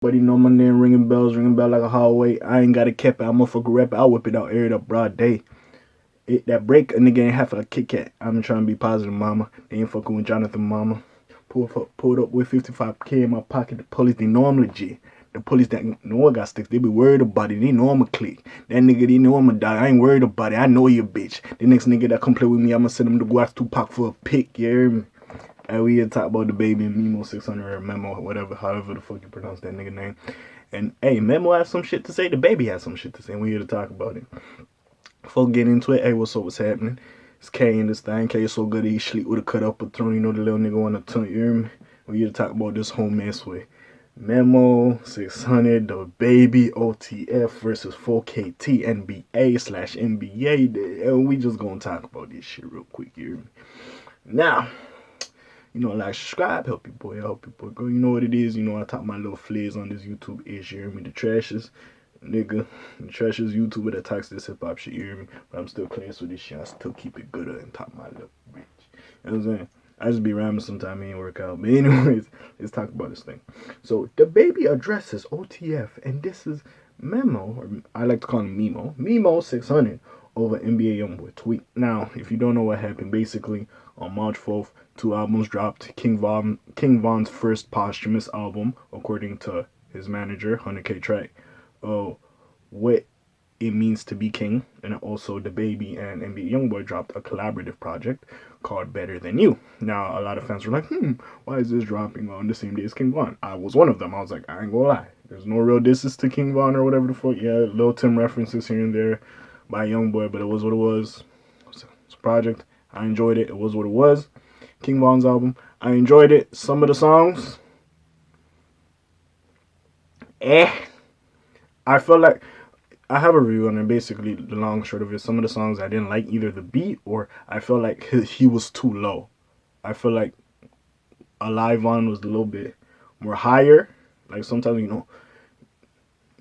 But you know my name ringing bell like a hallway. I ain't got a cap, I'm a fucking rap. I'll whip it out, air it up broad day. That break, a nigga ain't half a Kit Kat. I'm trying to be positive, mama. They ain't fucking with Jonathan, mama. Pulled up with 55K in my pocket. The police, they know I'm legit. The police that know I got sticks, they be worried about it. They know I'm a click. That nigga, they know I'm a dog. I ain't worried about it. I know you, bitch. The next nigga that come play with me, I'ma send him to go ask Tupac for a pick. You hear me? And we here talk about DaBaby and Memo600 or Memo, whatever, however the fuck you pronounce that nigga name. And hey, Memo has some shit to say. DaBaby has some shit to say. And we here to talk about it. Before we get into it, hey, what's up? What's happening? It's K in this thing. K is so good he sleep with a cut up a throne. You know the little nigga on the tongue. You hear me? We here to talk about this whole mess with Memo600, DaBaby, OTF versus 4KT, NBA/NBA. And we just gonna talk about this shit real quick. You hear me? Now, you know, like, subscribe, help your boy go. You know what it is. You know, I talk my little flares on this YouTube ish. You hear me? The trashes, nigga. The trashes YouTuber that talks this hip hop shit. You hear me? But I'm still class with this shit. I still keep it good and talk my little bitch. You know what I'm saying? I just be rhyming sometimes, it ain't work out. But anyways, let's talk about this thing. So DaBaby addresses OTF, and this is Memo, or I like to call him Memo600 over NBA YoungBoy tweet. Now, if you don't know what happened, basically on March 4th, 2 albums dropped. King Von's first posthumous album, according to his manager, 100K track. What it means to be king, and also DaBaby and NBA YoungBoy dropped a collaborative project called Better Than You. Now, a lot of fans were like, why is this dropping on the same day as King Von? I was one of them. I was like, I ain't gonna lie. There's no real disses to King Von or whatever the fuck. Yeah, Lil Tim references here and there by YoungBoy, but it was what it was. It's a project. I enjoyed it. It was what it was. King Von's album. I enjoyed it. Some of the songs, I felt like I have a review on it. Basically, the long short of it, some of the songs I didn't like either the beat or I felt like he was too low. I feel like a live on was a little bit more higher. Like sometimes, you know,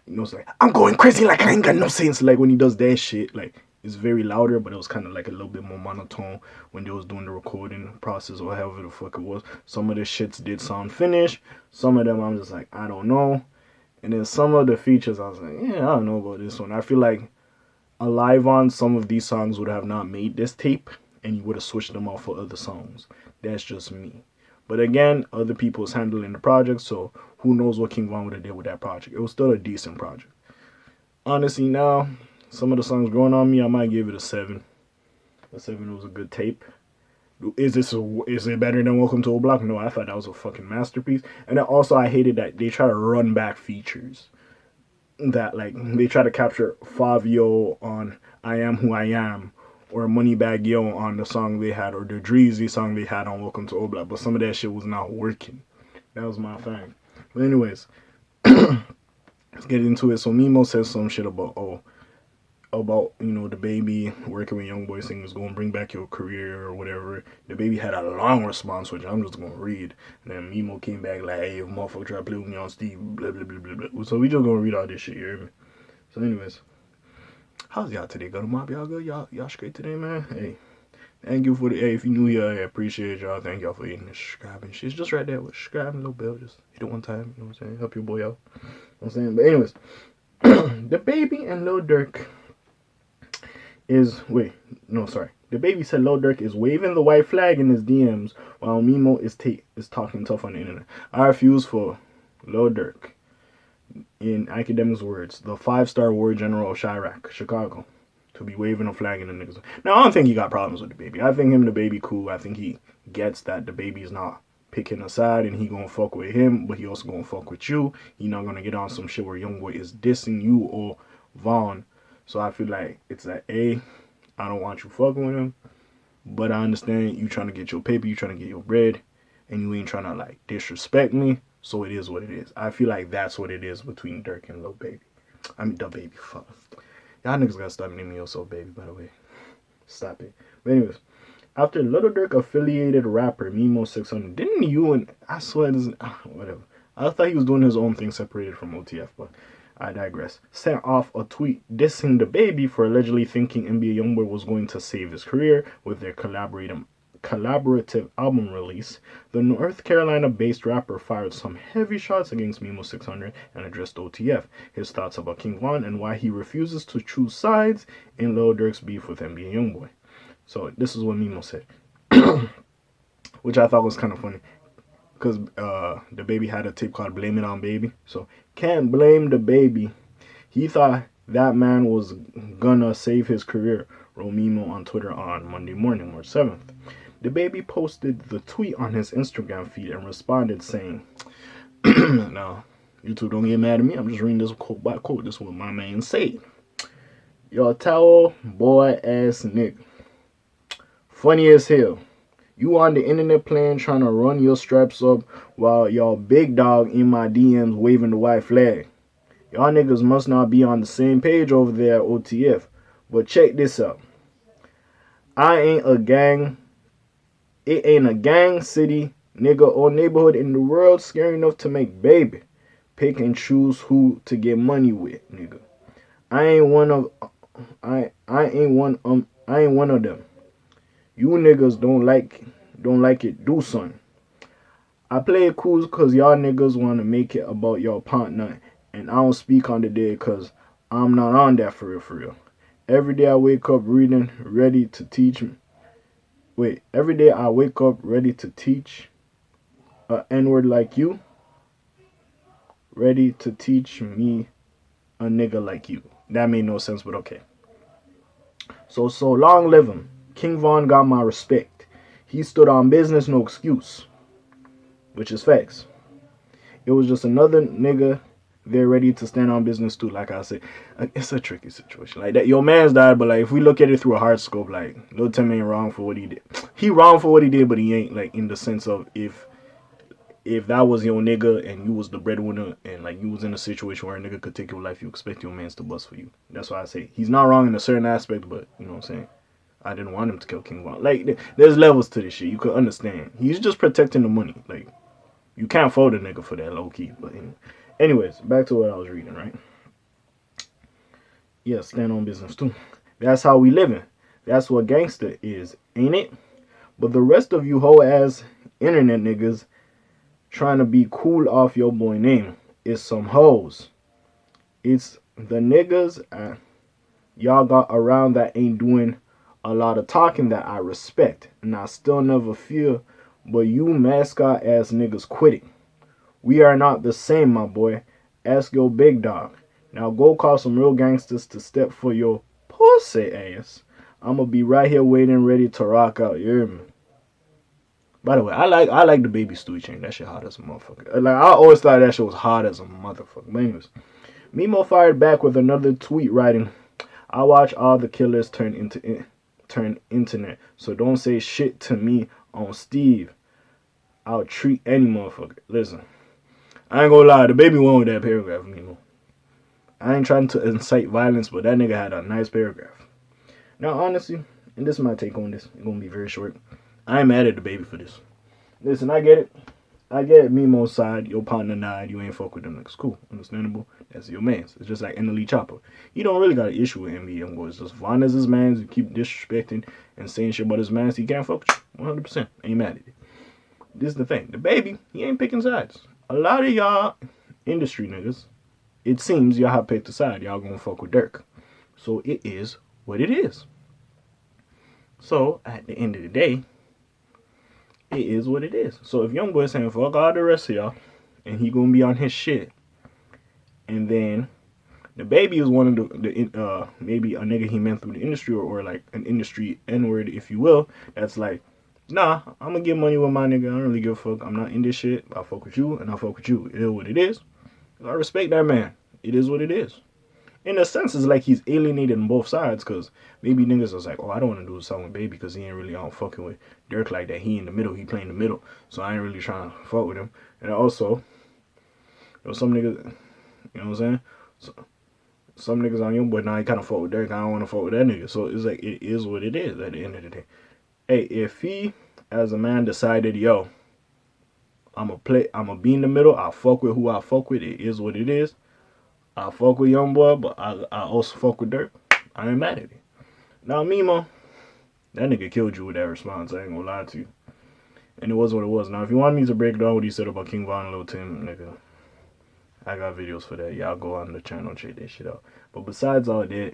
it's like, I'm going crazy like I ain't got no sense. Like when he does that shit, like it's very louder, but it was kind of like a little bit more monotone when they was doing the recording process or however the fuck it was. Some of the shits did sound finished. Some of them I'm just like, I don't know. And then some of the features, I was like, yeah, I don't know about this one. I feel like a live on some of these songs would have not made this tape, and you would have switched them out for other songs. That's just me. But again, other people's handling the project, so who knows what King Von would have did with that project. It was still a decent project. Honestly, now, some of the songs growing on me, I might give it a 7. A 7 was a good tape. Is it better than Welcome to a Block? No, I thought that was a fucking masterpiece. And then also I hated that they try to run back features. That like they try to capture Fabio on I Am Who I Am or Moneybag Yo on the song they had or the Dreezy song they had on Welcome to Oblak, but some of that shit was not working. That was my thing. But anyways, let's get into it. So Memo says some shit about you know DaBaby working with YoungBoy singers going to bring back your career or whatever. DaBaby had a long response which I'm just gonna read, and then Memo came back like, hey, if motherfucker try to play with me on Steve, blah blah blah blah blah. So we just gonna read all this shit, you hear me? So anyways, how's y'all today? Got a mob? Y'all good? Y'all straight today, man? Hey, thank you for the if you new here, I appreciate y'all. Thank y'all for hitting the subscribing shit. It's just right there with subscribing, little bell, just hit it one time, you know what I'm saying? Help your boy out. You know what I'm saying? But anyways, DaBaby and Lil Durk DaBaby said Lil Durk is waving the white flag in his DMs while Memo is talking tough on the internet. I refuse for Lil Durk, in academics words, the 5-star war general of Chirac, Chicago, to be waving a flag in the niggas. Now, I don't think he got problems with DaBaby. I think him and DaBaby cool. I think he gets that DaBaby is not picking a side and he gonna fuck with him, but he also gonna fuck with you. He not gonna get on some shit where YoungBoy is dissing you or Von. So I feel like it's like, I don't want you fucking with him, but I understand you trying to get your paper, you trying to get your bread, and you ain't trying to like disrespect me. So it is what it is. I feel like that's what it is between Durk and DaBaby. I mean, DaBaby. Fuck. Y'all niggas gotta stop naming yourself baby, by the way. Stop it. But anyways, after Lil Durk affiliated rapper Memo600, didn't you and I swear this whatever. I thought he was doing his own thing separated from OTF, but I digress. Sent off a tweet dissing DaBaby for allegedly thinking NBA YoungBoy was going to save his career with their collaborative album release, the North Carolina-based rapper fired some heavy shots against Memo600 and addressed OTF, his thoughts about King Von, and why he refuses to choose sides in Lil Durk's beef with NBA YoungBoy. So this is what Memo said, which I thought was kind of funny, because DaBaby had a tape called Blame It On Baby. So, can't blame DaBaby. He thought that man was gonna save his career, wrote Memo on Twitter on Monday morning, March 7th. DaBaby posted the tweet on his Instagram feed and responded saying, now, YouTube don't get mad at me, I'm just reading this quote by quote. This is what my man said. Yo, towel boy ass nigga. Funny as hell. You on the internet playing, trying to run your straps up while y'all big dog in my DMs waving the white flag. Y'all niggas must not be on the same page over there at OTF. But check this out. It ain't a gang, city, nigga, or neighborhood in the world scary enough to make baby pick and choose who to get money with, nigga. I ain't one of them. You niggas don't like it, do something. I play it cool cause y'all niggas wanna make it about y'all partner, and I don't speak on the day cause I'm not on that for real. Every day I wake up reading, ready to teach me. Every day I wake up ready to teach a N-word like you. Ready to teach me a nigga like you. That made no sense, but okay. So long live him. King Von got my respect. He stood on business, no excuse. Which is facts. It was just another nigga there ready to stand on business too. Like I said, it's a tricky situation. Like that, your man's died, but like if we look at it through a hard scope, like Lil Tim ain't wrong for what he did. He wrong for what he did, but he ain't like in the sense of if that was your nigga and you was the breadwinner and like you was in a situation where a nigga could take your life, you expect your mans to bust for you. That's why I say he's not wrong in a certain aspect, but you know what I'm saying. I didn't want him to kill King Von. Like there's levels to this shit. You could understand. He's just protecting the money. Like you can't fold a nigga for that low key. But anyways, back to what I was reading, right? Yeah, stand on business too. That's how we living. That's what gangster is, ain't it? But the rest of you hoe ass internet niggas trying to be cool off your boy name is some hoes. It's the niggas y'all got around that ain't doing a lot of talking that I respect, and I still never feel, but you mascot ass niggas quitting. We are not the same, my boy. Ask your big dog. Now go call some real gangsters to step for your pussy ass. I'ma be right here waiting, ready to rock out. You hear me? By the way, I like DaBaby Stewie chain. That shit hot as a motherfucker. Like I always thought that shit was hot as a motherfucker. But anyways, Memo fired back with another tweet writing, "I watch all the killers turn internet. So don't say shit to me on Steve. I'll treat any motherfucker." Listen, I ain't gonna lie. DaBaby won with that paragraph, Memo. I ain't trying to incite violence, but that nigga had a nice paragraph. Now, honestly, and this is my take on this. It's gonna be very short. I ain't mad at DaBaby for this. Listen, I get it. I get Memo's side. Your partner died. You ain't fuck with them niggas. Cool. Understandable. That's your mans. It's just like NLE Chopper. You don't really got an issue with NBA YoungBoy. It's just Von as his mans. You keep disrespecting and saying shit about his mans. He can't fuck with you. 100%. Ain't mad at it. This is the thing. DaBaby, he ain't picking sides. A lot of y'all industry niggas, it seems y'all have picked a side. Y'all gonna fuck with Durk. So it is what it is. So at the end of the day, it is what it is. So if YoungBoy is saying fuck all the rest of y'all, and he gonna be on his shit, and then DaBaby is one of the maybe a nigga he meant through the industry or like an industry N-word, if you will, that's like, nah, I'm gonna get money with my nigga. I don't really give a fuck. I'm not in this shit. I fuck with you, and I fuck with you. It is what it is. I respect that man. It is what it is. In a sense, it's like he's alienating both sides, because maybe niggas was like, oh, I don't want to do a song with Baby because he ain't really on fucking with Durk like that. He in the middle. He playing the middle. So I ain't really trying to fuck with him. And also, there was some niggas, you know what I'm saying? So, some niggas on YoungBoy, now he kind of fuck with Durk. I don't want to fuck with that nigga. So it's like, it is what it is at the end of the day. Hey, if he, as a man, decided, yo, I'm gonna be in the middle, I'll fuck with who I fuck with, it is what it is. I fuck with YoungBoy, but I also fuck with Durk. I ain't mad at it. Now, Memo, That nigga killed you with that response. I ain't gonna lie to you. And it was what it was. Now, if you want me to break down what he said about King Von and Lil Tim, nigga, I got videos for that. Y'all go on the channel and check that shit out. But besides all that,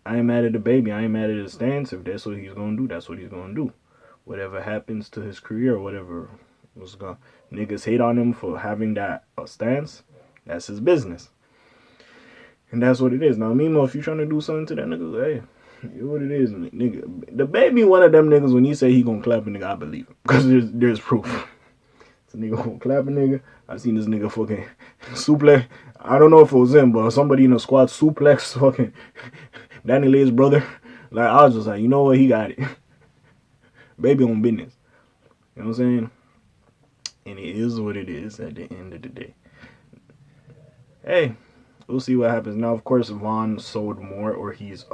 I ain't mad at DaBaby. I ain't mad at his stance. If that's what he's gonna do, that's what he's gonna do. Whatever happens to his career, or whatever was gonna niggas hate on him for having that stance, that's his business. And that's what it is. Now, Memo, if you trying to do something to that nigga, hey, you know what it is, nigga. DaBaby one of them niggas when he say he gonna clap a nigga, I believe him. Because there's proof. This nigga gonna clap a nigga. I seen this nigga fucking suplex. I don't know if it was him, but somebody in the squad suplex fucking Danny Lay's brother. Like, I was just like, you know what, he got it. Baby on business. You know what I'm saying? And it is what it is at the end of the day. Hey, we'll see what happens. Now, of course, Von sold more, or he's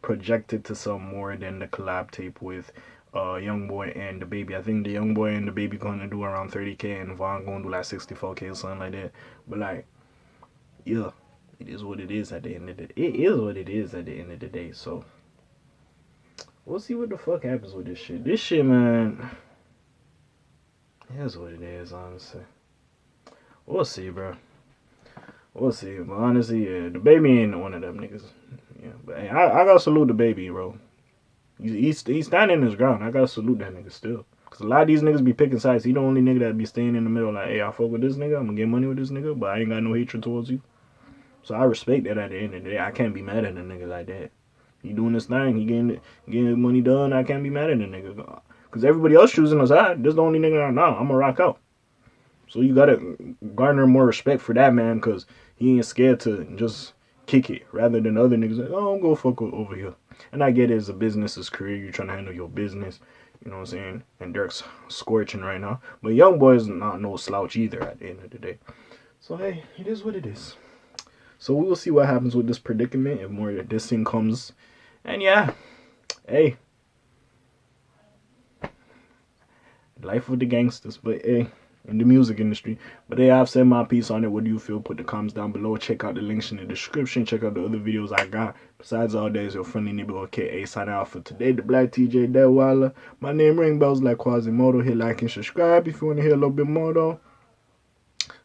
projected to sell more than the collab tape with YoungBoy and DaBaby. I think the YoungBoy and DaBaby gonna do around 30K, and Von gonna do like 64K or something like that. But like, yeah, it is what it is at the end of the day. It is what it is at the end of the day. So we'll see what the fuck happens with this shit. This shit, man, it is what it is, honestly. We'll see, bro. We'll see. But honestly, yeah, DaBaby ain't one of them niggas. Yeah, but hey, I gotta salute DaBaby, bro. He's standing his ground. I gotta salute that nigga still. Cause a lot of these niggas be picking sides. He the only nigga that be staying in the middle. Like, hey, I fuck with this nigga. I'm gonna get money with this nigga, but I ain't got no hatred towards you. So I respect that. At the end of the day, I can't be mad at a nigga like that. He doing this thing. He getting his money done. I can't be mad at a nigga. Cause everybody else choosing a side. This the only nigga that I'm gonna rock out. So you gotta garner more respect for that man, cause he ain't scared to just kick it, rather than other niggas like, oh, I'm gonna fuck over here. And I get it, as a business, as career, you're trying to handle your business, you know what I'm saying? And Durk's scorching right now, but YoungBoy is not no slouch either at the end of the day. So hey, it is what it is. So we will see what happens with this predicament if more of this thing comes. And yeah, hey, life of the gangsters, but hey, in the music industry. But hey, I've said my piece on it. What do you feel? Put the comments down below. Check out the links in the description. Check out the other videos I got. Besides all that, is your friendly neighborhood K.A. signing out for today. The Black TJ Deadweiler. My name ring bells like Quasimodo. Hit like and subscribe if you want to hear a little bit more though.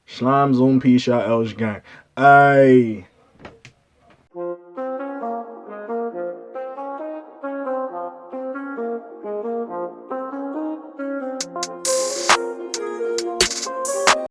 Slime Zoom Peace out Elsh Gang. Aye.